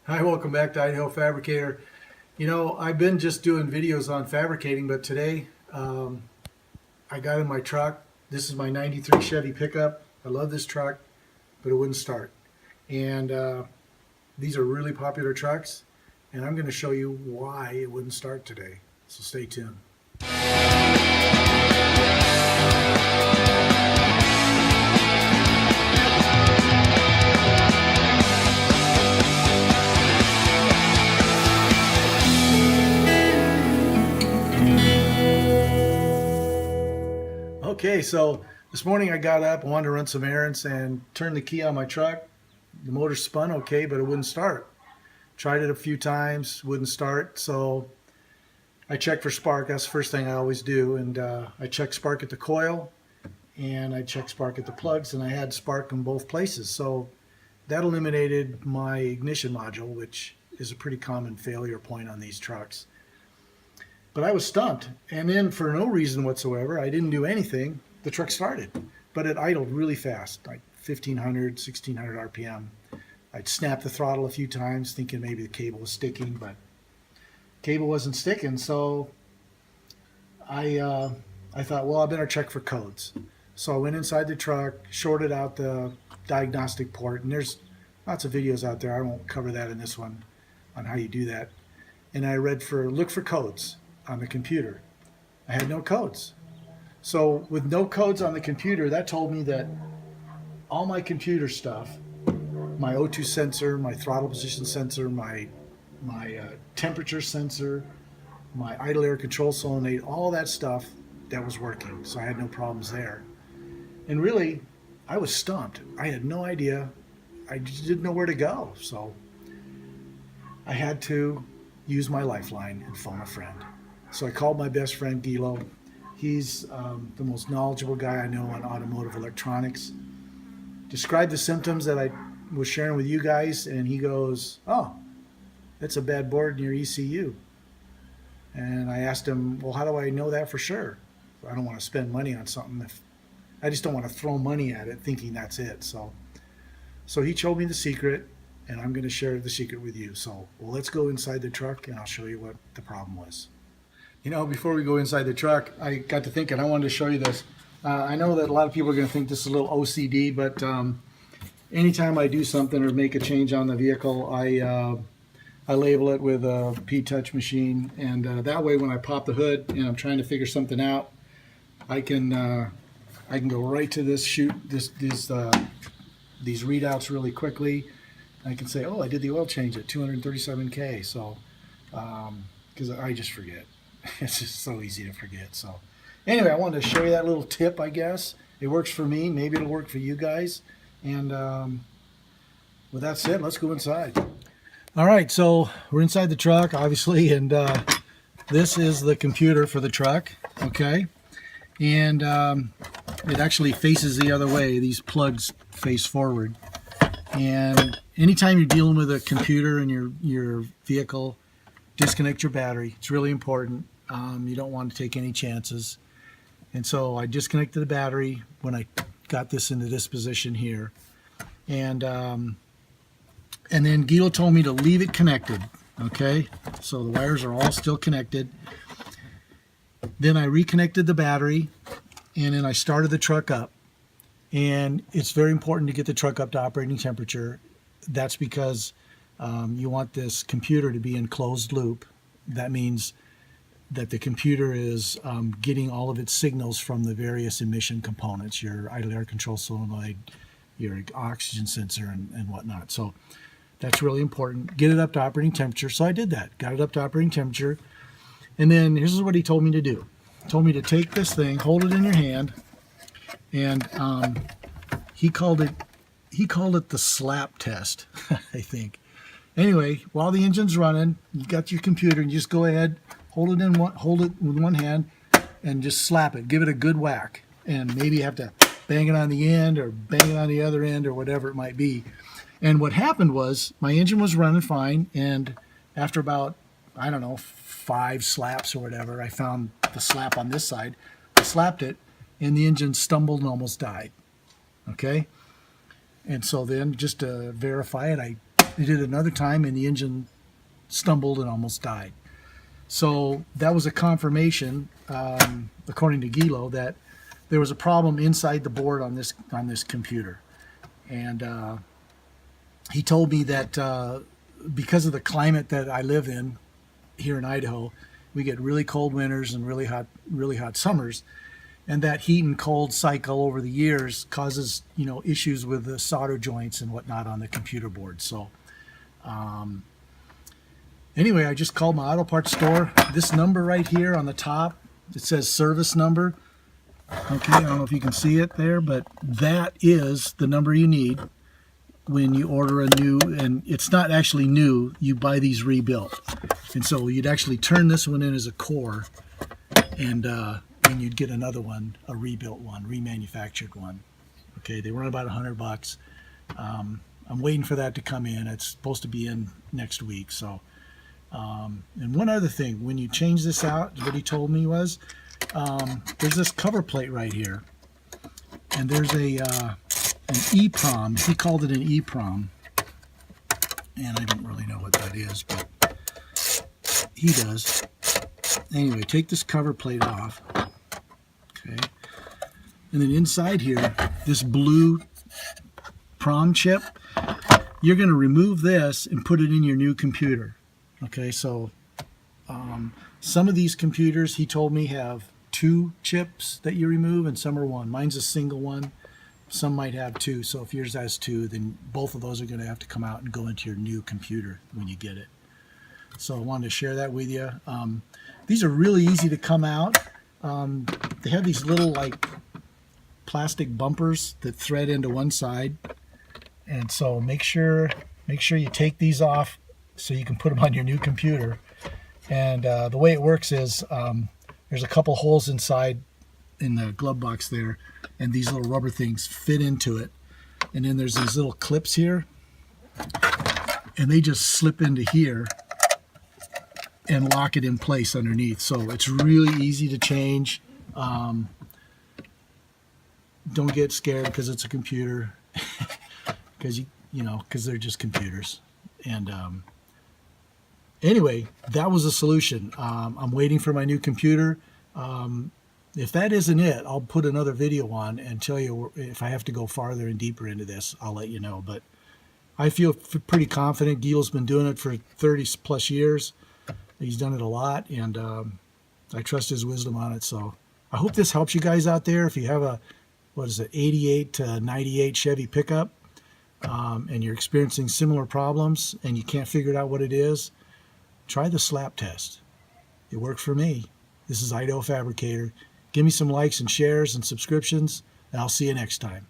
Hi, welcome back to Idaho Fabricator. You know, I've been just doing videos on fabricating, but today I got in my truck. This is my 93 Chevy pickup. I love this truck, but it wouldn't start. And these are really popular trucks, and I'm going to show you why it wouldn't start today. So stay tuned. Okay, so this morning I got up, wanted to run some errands, and turned the key on my truck. The motor spun okay, but it wouldn't start. Tried it a few times, wouldn't start. So I checked for spark. That's the first thing I always do. And I checked spark at the coil, and I checked spark at the plugs, and I had spark in both places. So that eliminated my ignition module, which is a pretty common failure point on these trucks. But I was stumped, and then for no reason whatsoever, I didn't do anything. The truck started, but it idled really fast, like 1500, 1600 RPM. I'd snapped the throttle a few times, thinking maybe the cable was sticking, but cable wasn't sticking. So I thought, well, I better check for codes. So I went inside the truck, shorted out the diagnostic port, and there's lots of videos out there. I won't cover that in this one on how you do that. And I look for codes on the computer. I had no codes. So with no codes on the computer, that told me that all my computer stuff, my O2 sensor, my throttle position sensor, my temperature sensor, my idle air control solenoid, all that stuff, that was working. So I had no problems there. And really, I was stumped. I had no idea. I just didn't know where to go. So I had to use my lifeline and phone a friend. So I called my best friend, Gilo. He's the most knowledgeable guy I know on automotive electronics. Described the symptoms that I was sharing with you guys, and he goes, "Oh, that's a bad board in your ECU." And I asked him, "Well, how do I know that for sure? I don't want to spend money on something. I just don't want to throw money at it thinking that's it." So he told me the secret, and I'm going to share the secret with you. So let's go inside the truck, and I'll show you what the problem was. You know, before we go inside the truck, I got to thinking I wanted to show you this. I know that a lot of people are going to think this is a little OCD, but anytime I do something or make a change on the vehicle, I label it with a P-Touch machine, and that way when I pop the hood and I'm trying to figure something out, I can go right to this these readouts really quickly. I can say, oh, I did the oil change at 237K, so because I just forget. It's just so easy to forget. So anyway, I wanted to show you that little tip, I guess. It works for me. Maybe it'll work for you guys. And with that said, let's go inside. All right, so we're inside the truck, obviously, and this is the computer for the truck, okay? And it actually faces the other way. These plugs face forward. And anytime you're dealing with a computer in your vehicle, disconnect your battery. It's really important. You don't want to take any chances. And so I disconnected the battery when I got this into this position here. And then Guido told me to leave it connected. Okay, so the wires are all still connected. Then I reconnected the battery, and then I started the truck up. And it's very important to get the truck up to operating temperature. That's because you want this computer to be in closed loop. That means that the computer is getting all of its signals from the various emission components, your idle air control solenoid, your oxygen sensor, and whatnot. So that's really important. Get it up to operating temperature. So I did that. Got it up to operating temperature. And then here's what he told me to do. He told me to take this thing, hold it in your hand, and he called it the slap test, I think. Anyway, while the engine's running, you got your computer, and you just go ahead, hold it with one hand, and just slap it. Give it a good whack, and maybe you have to bang it on the end or bang it on the other end or whatever it might be. And what happened was my engine was running fine, and after about, I don't know, 5 slaps or whatever, I found the slap on this side. I slapped it, and the engine stumbled and almost died. Okay? And so then, just to verify it, I They did it another time, and the engine stumbled and almost died. So that was a confirmation, according to Gilo, that there was a problem inside the board on this computer. And he told me that because of the climate that I live in here in Idaho, we get really cold winters and really hot summers, and that heat and cold cycle over the years causes issues with the solder joints and whatnot on the computer board. So anyway, I just called my auto parts store. This number right here on the top, it says service number. Okay, I don't know if you can see it there, but that is the number you need when you order a new, and it's not actually new, you buy these rebuilt. And so you'd actually turn this one in as a core, and you'd get another one, a rebuilt one, remanufactured one. Okay, they run about $100. I'm waiting for that to come in. It's supposed to be in next week. So, and one other thing, when you change this out, what he told me was, there's this cover plate right here, and there's an EEPROM. He called it an EEPROM, and I don't really know what that is, but he does. Anyway, take this cover plate off, okay, and then inside here, this blue PROM chip, you're going to remove this and put it in your new computer. Okay, so some of these computers, he told me, have 2 chips that you remove, and some are 1. Mine's a single one. Some might have 2. So if yours has 2, then both of those are going to have to come out and go into your new computer when you get it. So I wanted to share that with you. These are really easy to come out. They have these little like plastic bumpers that thread into one side, and so make sure you take these off so you can put them on your new computer. And the way it works is there's a couple holes inside in the glove box there, and these little rubber things fit into it, and then there's these little clips here, and they just slip into here and lock it in place underneath. So it's really easy to change. Don't get scared because it's a computer, because they're just computers. And anyway, that was the solution. I'm waiting for my new computer. If that isn't it, I'll put another video on and tell you if I have to go farther and deeper into this. I'll let you know. But I feel pretty confident. Gilo's been doing it for 30 plus years. He's done it a lot, and I trust his wisdom on it. So I hope this helps you guys out there. If you have a 88 to 98 Chevy pickup, and you're experiencing similar problems and you can't figure out what it is, try the slap test. It worked for me. This is Idaho Fabricator. Give me some likes and shares and subscriptions, and I'll see you next time.